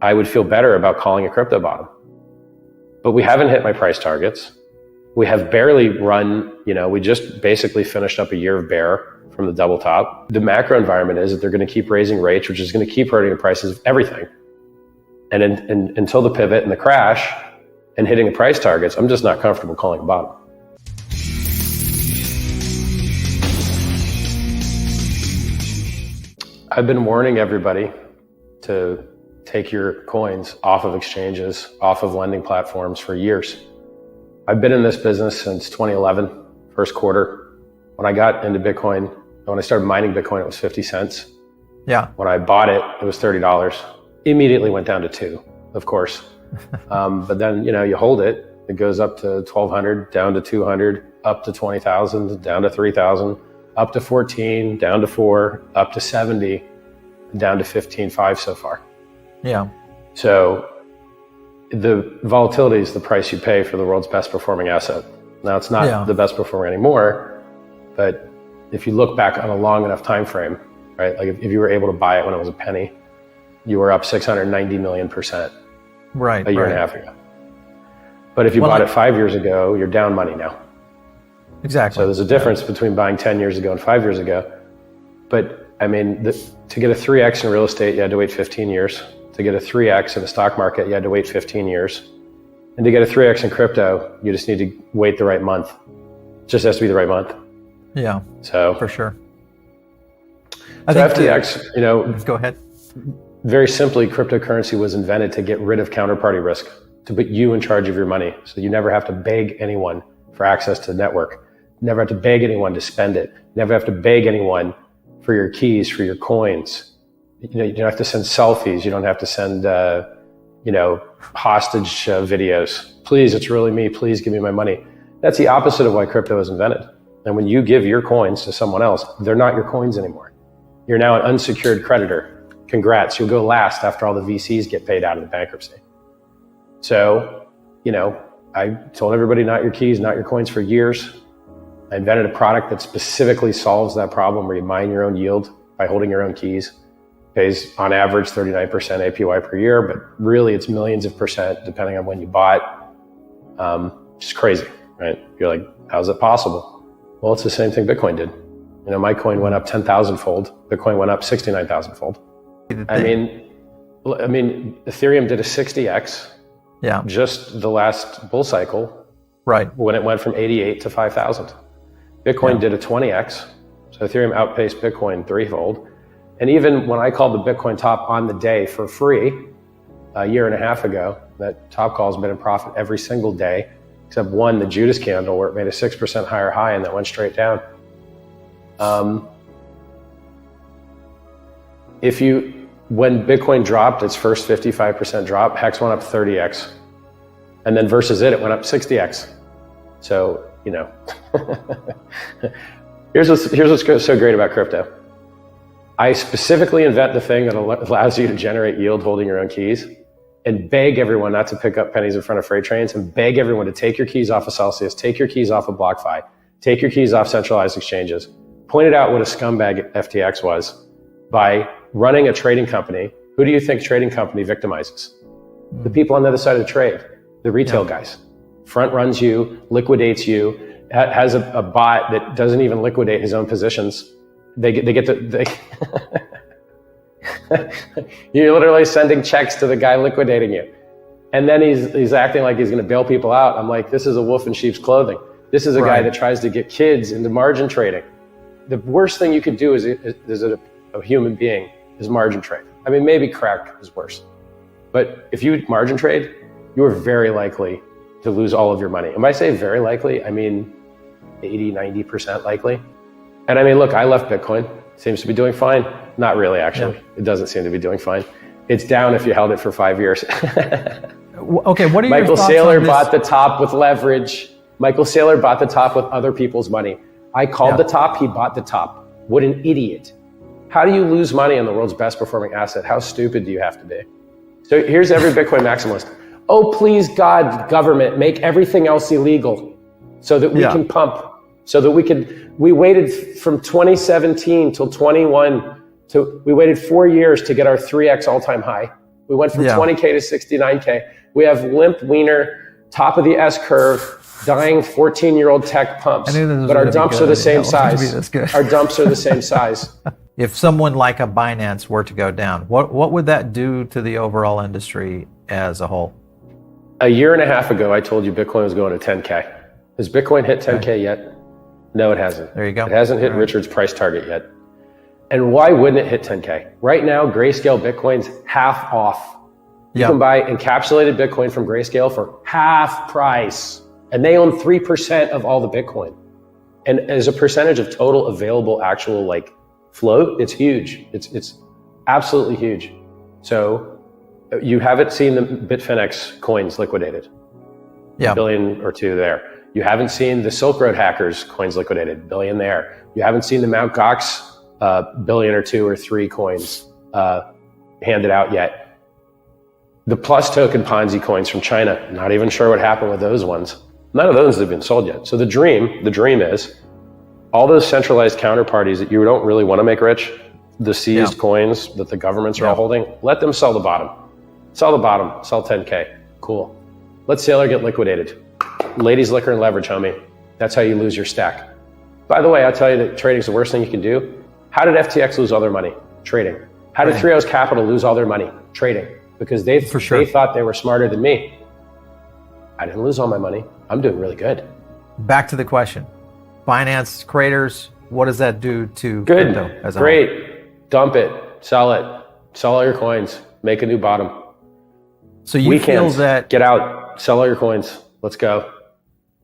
I would feel better about calling a crypto bottom. But we haven't hit my price targets. We have barely run, we just basically finished up a year of bear from the double top. The macro environment is that they're going to keep raising rates, which is going to keep hurting the prices of everything. And until the pivot and the crash and hitting the price targets, I'm just not comfortable calling a bottom. I've been warning everybody to take your coins off of exchanges, off of lending platforms for years. I've been in this business since 2011, first quarter. When I got into Bitcoin, when I started mining Bitcoin, it was 50 cents. Yeah. When I bought it, it was $30. Immediately went down to $2, of course. But then, you hold it, it goes up to 1,200, down to 200, up to 20,000, down to 3,000, up to 14, down to 4, up to 70, down to 15.5 so far. Yeah. So the volatility is the price you pay for the world's best performing asset. Now it's not the best performer anymore, but if you look back on a long enough time frame, right? Like if you were able to buy it when it was a penny, you were up 690 million% right, a year and a half ago. But if you bought it 5 years ago, you're down money now. Exactly. So there's a difference between buying 10 years ago and 5 years ago. But I mean, to get a 3x in real estate, you had to wait 15 years. To get a 3x in the stock market, you had to wait 15 years. And to get a 3x in crypto, you just need to wait the right month. It just has to be the right month. Yeah, so for sure. I think FTX, go ahead. Very simply, cryptocurrency was invented to get rid of counterparty risk, to put you in charge of your money. So you never have to beg anyone for access to the network. Never have to beg anyone to spend it. Never have to beg anyone for your keys, for your coins. You don't have to send selfies. You don't have to send, hostage videos. Please, it's really me. Please give me my money. That's the opposite of why crypto was invented. And when you give your coins to someone else, they're not your coins anymore. You're now an unsecured creditor. Congrats. You'll go last after all the VCs get paid out of the bankruptcy. So, I told everybody not your keys, not your coins for years. I invented a product that specifically solves that problem where you mine your own yield by holding your own keys. Pays on average 39% APY per year, but really it's millions of percent depending on when you bought. Just crazy, right? You're like, how's it possible? Well, it's the same thing Bitcoin did. My coin went up 10,000 fold. Bitcoin went up 69,000 fold. I mean, Ethereum did a 60x. Yeah. Just the last bull cycle. Right. When it went from 88 to 5,000. Bitcoin did a 20x. So Ethereum outpaced Bitcoin threefold. And even when I called the Bitcoin top on the day for free a year and a half ago, that top call has been in profit every single day, except one, the Judas candle, where it made a 6% higher high and that went straight down. When Bitcoin dropped its first 55% drop, Hex went up 30x. And then versus it went up 60x. So, here's what's so great about crypto. I specifically invent the thing that allows you to generate yield holding your own keys and beg everyone not to pick up pennies in front of freight trains and beg everyone to take your keys off of Celsius, take your keys off of BlockFi, take your keys off centralized exchanges. Pointed out what a scumbag FTX was by running a trading company. Who do you think trading company victimizes? The people on the other side of the trade, the retail guys. Front runs you, liquidates you, has a bot that doesn't even liquidate his own positions. You're literally sending checks to the guy liquidating you. And then he's acting like he's going to bail people out. I'm like, this is a wolf in sheep's clothing. This is a guy that tries to get kids into margin trading. The worst thing you could do as a human being is margin trade. I mean, maybe crack is worse. But if you margin trade, you are very likely to lose all of your money. And when I say very likely, I mean 80, 90% likely. And I mean, look, I left Bitcoin. Seems to be doing fine. Not really, actually. It doesn't seem to be doing fine. It's down if you held it for 5 years. Okay, what are your Michael thoughts Saylor on this? bought the top with leverage. Michael Saylor bought the top with other people's money. I called the top, he bought the top. What an idiot. How do you lose money on the world's best performing asset? How stupid do you have to be? So here's every Bitcoin maximalist. Oh, please, God, government, make everything else illegal so that we can pump. So that we waited from 2017 till 21, we waited 4 years to get our 3x all-time high. We went from 20K to 69K. We have limp wiener, top of the S curve, dying 14-year-old tech pumps. But our dumps are the same size. Our dumps are the same size. If someone like a Binance were to go down, what would that do to the overall industry as a whole? A year and a half ago, I told you Bitcoin was going to 10K. Has Bitcoin hit 10K yet? No, it hasn't. There you go. It hasn't hit Richard's price target yet. And why wouldn't it hit 10K? Right now, Grayscale Bitcoin's half off. You can buy encapsulated Bitcoin from Grayscale for half price. And they own 3% of all the Bitcoin. And as a percentage of total available actual like float, it's huge. It's absolutely huge. So you haven't seen the Bitfinex coins liquidated. $1 billion or $2 billion there. You haven't seen the Silk Road hackers coins liquidated, $1 billion there. You haven't seen the Mt. Gox $1 billion or $2 or $3 coins handed out yet. The Plus token Ponzi coins from China, not even sure what happened with those ones. None of those have been sold yet. So the dream is all those centralized counterparties that you don't really want to make rich, the seized coins that the governments are all holding, let them sell the bottom. Sell the bottom, sell 10K. Cool. Let Sailor get liquidated. Ladies, liquor, and leverage, homie. That's how you lose your stack. By the way, I'll tell you that trading's the worst thing you can do. How did FTX lose all their money? Trading. How did Three Arrows Capital lose all their money? Trading. Because they thought they were smarter than me. I didn't lose all my money. I'm doing really good. Back to the question. Binance creators, what does that do to crypto as a whole? Great. Dump it. Sell it. Sell all your coins. Make a new bottom. So you feel that... Get out. Sell all your coins. Let's go.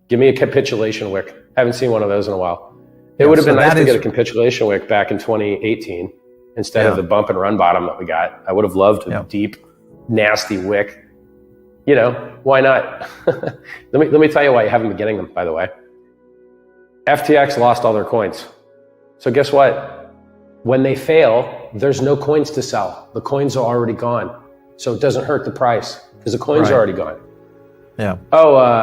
Give me a capitulation wick. Haven't seen one of those in a while. It would have been nice to get a capitulation wick back in 2018 instead of the bump and run bottom that we got. I would have loved a deep, nasty wick. You know, why not? let me tell you why you haven't been getting them, by the way. FTX lost all their coins. So guess what? When they fail, there's no coins to sell. The coins are already gone. So it doesn't hurt the price because the coins are already gone. Yeah.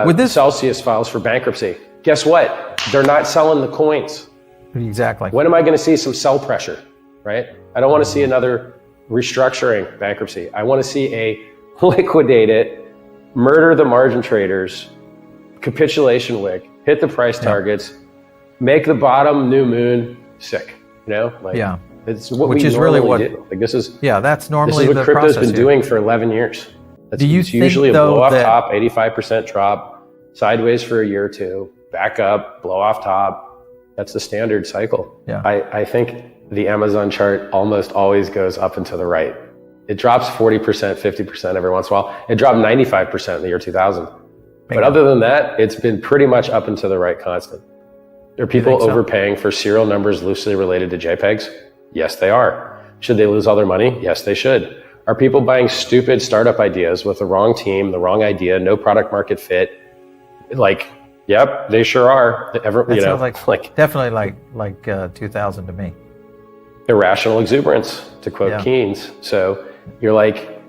With Celsius files for bankruptcy. Guess what? They're not selling the coins. Exactly. When am I going to see some sell pressure, right? I don't want to see another restructuring bankruptcy. I want to see a liquidate it, murder the margin traders, capitulation wick, hit the price targets, make the bottom new moon sick, you know? It's what Which we is really what do. Like this is that's normally what crypto's been doing for 11 years. It's usually a blow off top, 85% drop, sideways for a year or two, back up, blow off top. That's the standard cycle. Yeah. I think the Amazon chart almost always goes up and to the right. It drops 40%, 50% every once in a while. It dropped 95% in the year 2000. But other than that, it's been pretty much up and to the right constant. Are people overpaying for serial numbers loosely related to JPEGs? Yes, they are. Should they lose all their money? Yes, they should. Are people buying stupid startup ideas with the wrong team, the wrong idea, no product market fit? Like, yep, they sure are. Sounds definitely like 2000 to me. Irrational exuberance, to quote Keynes. So you're like,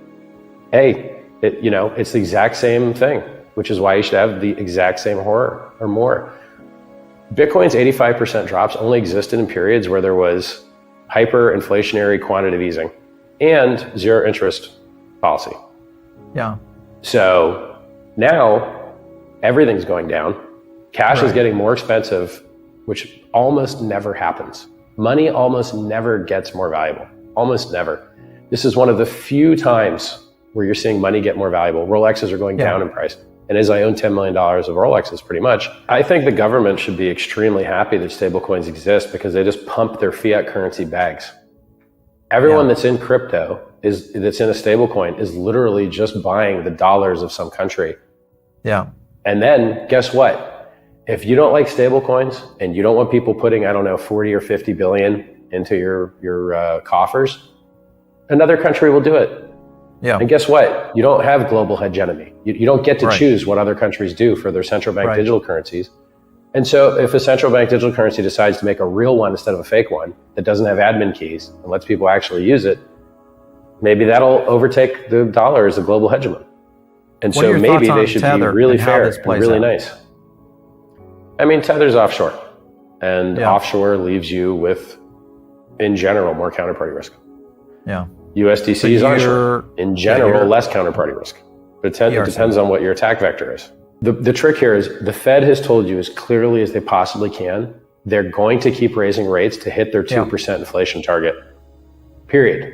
hey, it's the exact same thing, which is why you should have the exact same horror or more. Bitcoin's 85% drops only existed in periods where there was hyperinflationary quantitative easing and zero interest policy. Yeah. So now everything's going down. Cash is getting more expensive, which almost never happens. Money almost never gets more valuable. Almost never. This is one of the few times where you're seeing money get more valuable. Rolexes are going down in price. And as I own $10 million of Rolexes pretty much, I think the government should be extremely happy that stablecoins exist because they just pump their fiat currency bags. Everyone that's in crypto that's in a stablecoin is literally just buying the dollars of some country. Yeah. And then guess what? If you don't like stablecoins and you don't want people putting, 40 or 50 billion into your coffers, another country will do it. Yeah. And guess what? You don't have global hegemony. You don't get to choose what other countries do for their central bank digital currencies. And so if a central bank digital currency decides to make a real one instead of a fake one that doesn't have admin keys and lets people actually use it, maybe that'll overtake the dollar as a global hegemon. And so maybe they should be really fair and really nice. I mean, Tether's offshore. And offshore leaves you with, in general, more counterparty risk. Yeah. USDC is onshore. In general, you're- less counterparty risk. But it You're depends on what your attack vector is. The trick here is the Fed has told you as clearly as they possibly can, they're going to keep raising rates to hit their 2% inflation target, period.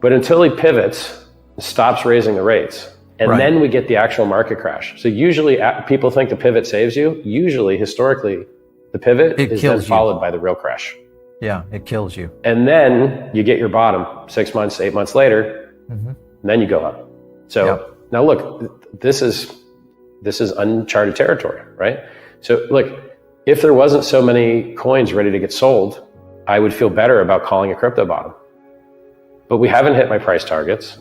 But until he pivots, stops raising the rates, and Right. then we get the actual market crash. So usually people think the pivot saves you. Usually, historically, the pivot It is then kills you. followed by the real crash. Yeah, it kills you. And then you get your bottom 6 months, 8 months later, Mm-hmm. and then you go up. So now look, this is uncharted territory, right? So look, if there wasn't so many coins ready to get sold, I would feel better about calling a crypto bottom. But we haven't hit my price targets.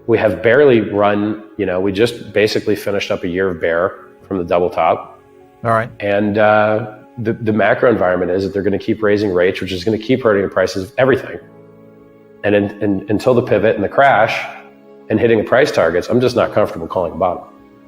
We have barely run, we just basically finished up a year of bear from the double top. All right. And the macro environment is that they're going to keep raising rates, which is going to keep hurting the prices of everything. And until the pivot and the crash and hitting the price targets, I'm just not comfortable calling a bottom.